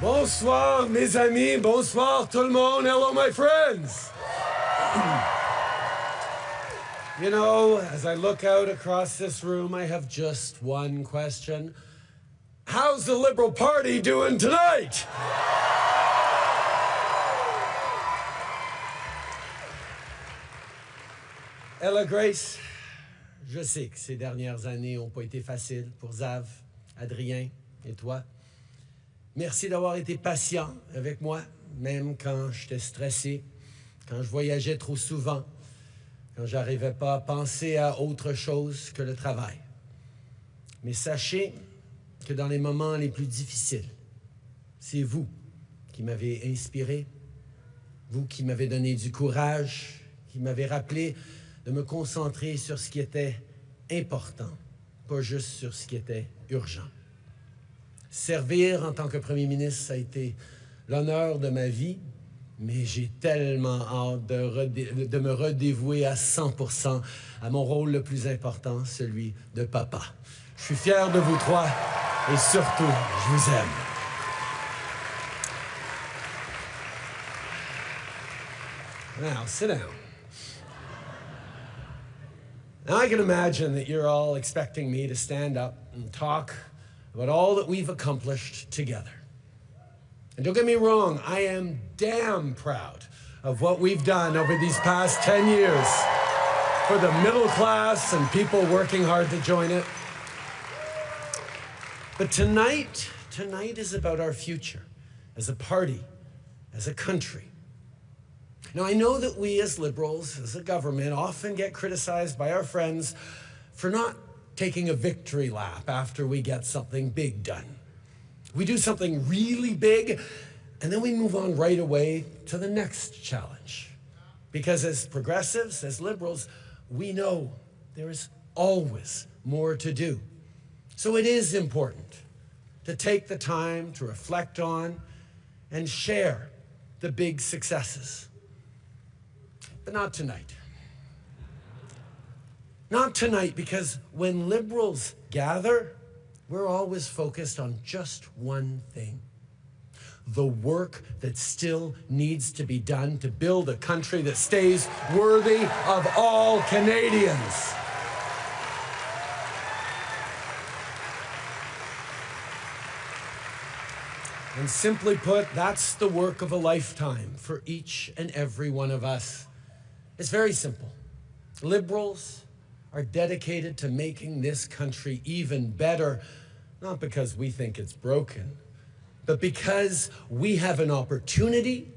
Bonsoir, mes amis. Bonsoir, tout le monde. Hello, my friends. You know, as I look out across this room, I have just one question. How's the Liberal Party doing tonight? Ella Grace, je sais que ces dernières années n'ont pas été faciles pour Zav, Adrien et toi. Merci d'avoir été patient avec moi, même quand j'étais stressé, quand je voyageais trop souvent, quand j'arrivais pas à penser à autre chose que le travail. Mais sachez que dans les moments les plus difficiles, c'est vous qui m'avez inspiré, vous qui m'avez donné du courage, qui m'avez rappelé de me concentrer sur ce qui était important, pas juste sur ce qui était urgent. Servir en tant que premier ministre, ça a été l'honneur de ma vie, mais j'ai tellement hâte de me redévouer à 100% à mon rôle le plus important, celui de papa. Je suis fier de vous trois et surtout, je vous aime. Now, sit down. Now I can imagine that you're all expecting me to stand up and talk about all that we've accomplished together. And don't get me wrong, I am damn proud of what we've done over these past 10 years for the middle class and people working hard to join it. But tonight is about our future as a party, as a country. Now, I know that we as Liberals, as a government, often get criticized by our friends for not taking a victory lap after we get something big done. We do something really big, and then we move on right away to the next challenge. Because as progressives, as Liberals, we know there is always more to do. So it is important to take the time to reflect on and share the big successes. But not tonight. Not tonight, because when Liberals gather, we're always focused on just one thing: the work that still needs to be done to build a country that stays worthy of all Canadians. And simply put, that's the work of a lifetime for each and every one of us. It's very simple. Liberals are dedicated to making this country even better, not because we think it's broken, but because we have an opportunity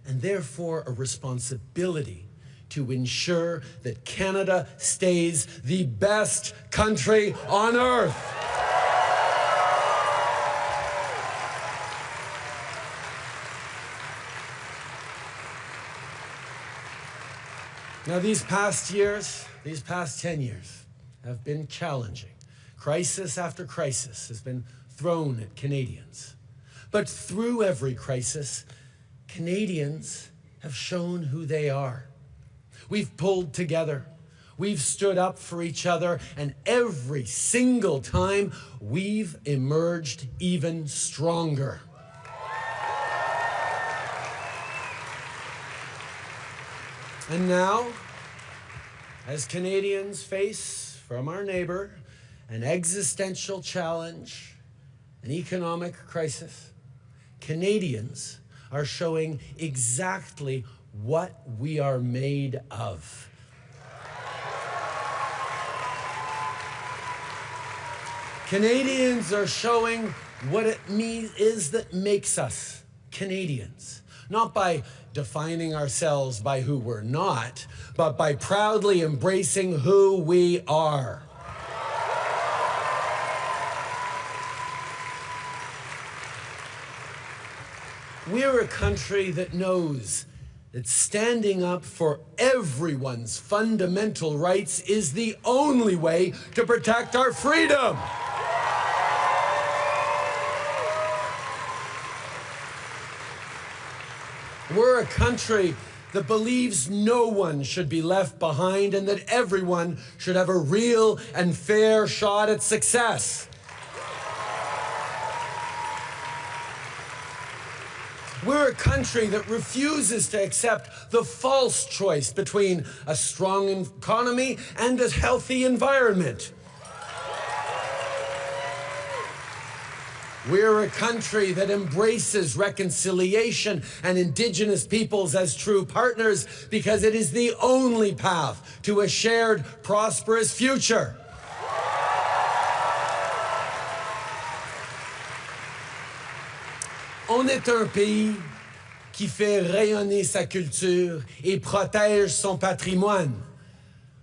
and therefore a responsibility to ensure that Canada stays the best country on earth. Now, these past 10 years have been challenging. Crisis after crisis has been thrown at Canadians. But through every crisis, Canadians have shown who they are. We've pulled together. We've stood up for each other, and every single time, we've emerged even stronger. And now, as Canadians face from our neighbor an existential challenge, an economic crisis, Canadians are showing exactly what we are made of. Canadians are showing what it is that makes us Canadians. Not by defining ourselves by who we're not, but by proudly embracing who we are. We're a country that knows that standing up for everyone's fundamental rights is the only way to protect our freedom. We're a country that believes no one should be left behind and that everyone should have a real and fair shot at success. We're a country that refuses to accept the false choice between a strong economy and a healthy environment. We're a country that embraces reconciliation and Indigenous peoples as true partners because it is the only path to a shared, prosperous future. On est un pays qui fait rayonner sa culture et protège son patrimoine.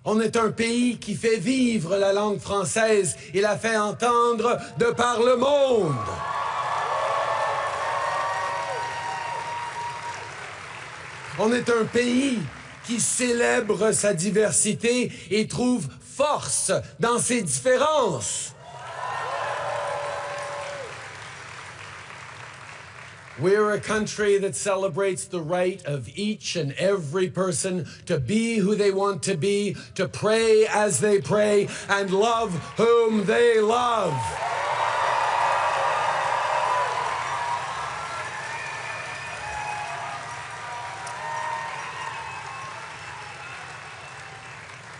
On est un pays qui fait vivre la langue française et la fait entendre de par le monde. On est un pays qui célèbre sa diversité et trouve force dans ses différences. We're a country that celebrates the right of each and every person to be who they want to be, to pray as they pray, and love whom they love.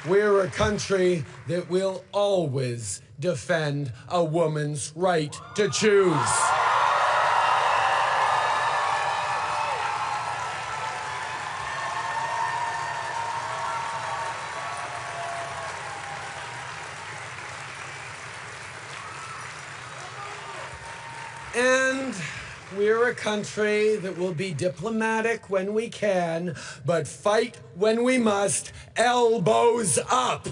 We're a country that will always defend a woman's right to choose. And we're a country that will be diplomatic when we can, but fight when we must, elbows up.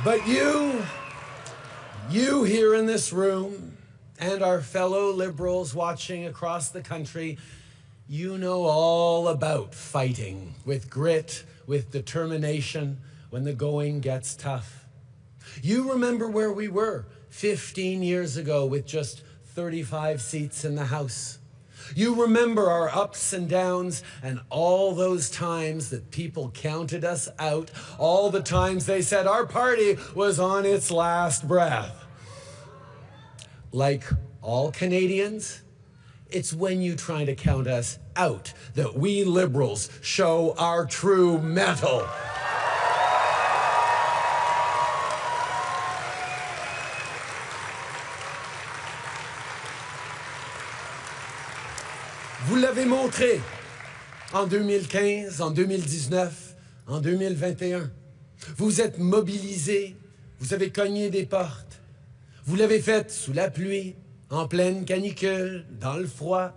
But you here in this room, and our fellow liberals watching across the country, you know all about fighting with grit, with determination, when the going gets tough. You remember where we were 15 years ago with just 35 seats in the House. You remember our ups and downs and all those times that people counted us out, all the times they said our party was on its last breath. Like all Canadians, it's when you try to count us out that we Liberals show our true mettle. Vous l'avez montré en 2015, en 2019, en 2021. Vous êtes mobilisés, vous avez cogné des portes. Vous l'avez fait sous la pluie, en pleine canicule, dans le froid.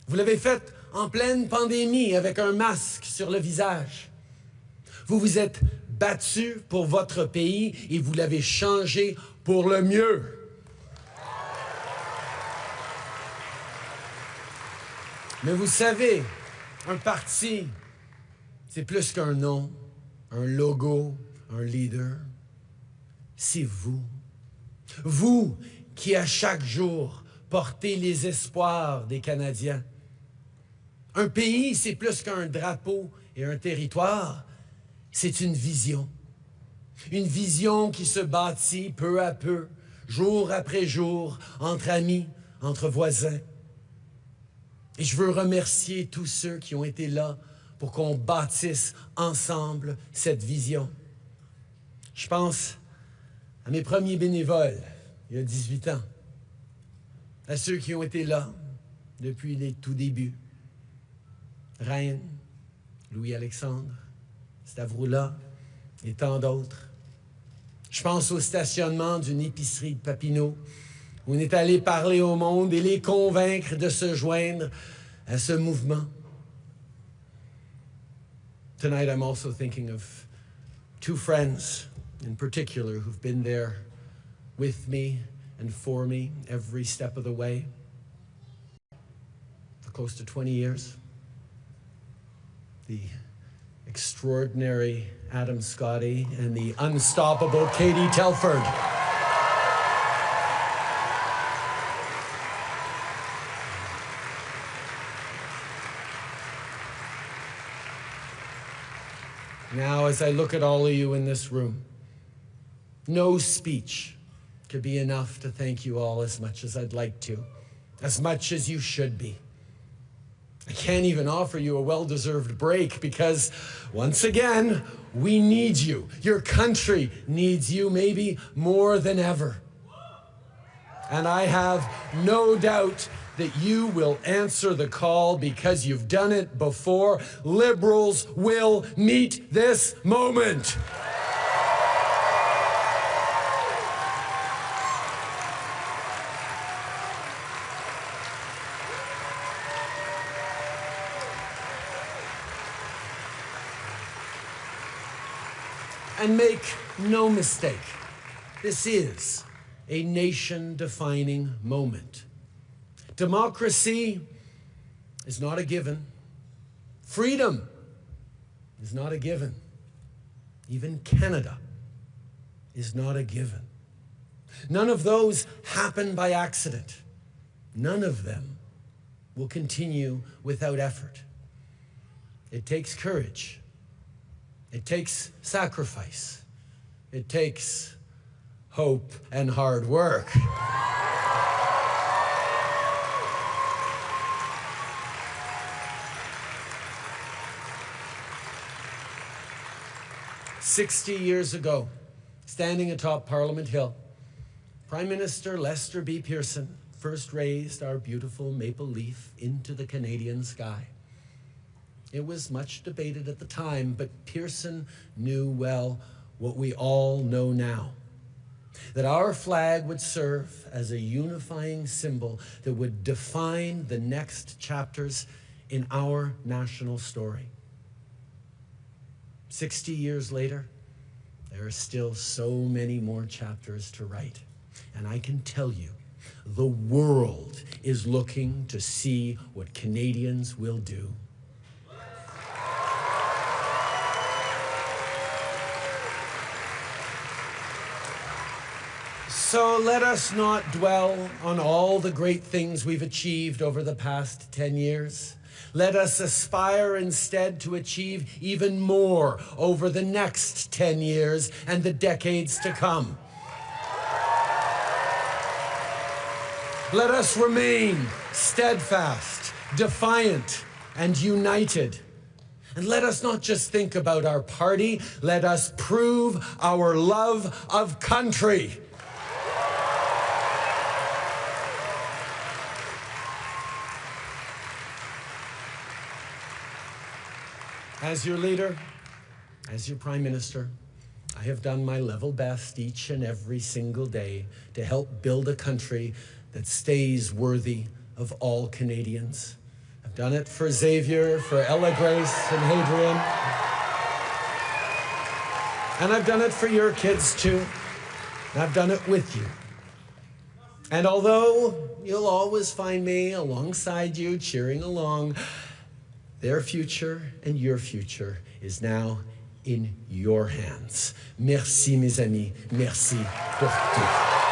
Vous l'avez fait en pleine pandémie avec un masque sur le visage. Vous vous êtes battus pour votre pays et vous l'avez changé pour le mieux. Mais vous savez, un parti, c'est plus qu'un nom, un logo, un leader. C'est vous. Vous qui, à chaque jour, portez les espoirs des Canadiens. Un pays, c'est plus qu'un drapeau et un territoire. C'est une vision. Une vision qui se bâtit peu à peu, jour après jour, entre amis, entre voisins. Et je veux remercier tous ceux qui ont été là pour qu'on bâtisse ensemble cette vision. Je pense à mes premiers bénévoles, il y a 18 ans, à ceux qui ont été là depuis les tout débuts. Reine, Louis-Alexandre, Stavroula et tant d'autres. Je pense au stationnement d'une épicerie de Papineau, où on est allé parler au monde et les convaincre de se joindre à ce mouvement. Tonight, I'm also thinking of two friends in particular who've been there with me and for me every step of the way for close to 20 years. The extraordinary Adam Scotty, and the unstoppable Katie Telford. Now, as I look at all of you in this room, no speech could be enough to thank you all as much as I'd like to, as much as you should be. I can't even offer you a well-deserved break because, once again, we need you. Your country needs you maybe more than ever. And I have no doubt that you will answer the call because you've done it before. Liberals will meet this moment. And make no mistake, this is a nation-defining moment. Democracy is not a given. Freedom is not a given. Even Canada is not a given. None of those happen by accident. None of them will continue without effort. It takes courage. It takes sacrifice. It takes hope and hard work. "60 years ago, standing atop Parliament Hill, Prime Minister Lester B. Pearson first raised our beautiful maple leaf into the Canadian sky. It was much debated at the time, but Pearson knew well what we all know now, that our flag would serve as a unifying symbol that would define the next chapters in our national story. 60 years later, there are still so many more chapters to write. And I can tell you, the world is looking to see what Canadians will do. So let us not dwell on all the great things we've achieved over the past 10 years. Let us aspire instead to achieve even more over the next 10 years and the decades to come. Let us remain steadfast, defiant, and united. And let us not just think about our party, let us prove our love of country. As your leader, as your Prime Minister, I have done my level best each and every single day to help build a country that stays worthy of all Canadians. I've done it for Xavier, for Ella Grace and Hadrian. And I've done it for your kids too. And I've done it with you. And although you'll always find me alongside you, cheering along, their future and your future is now in your hands. Merci, mes amis. Merci pour tout.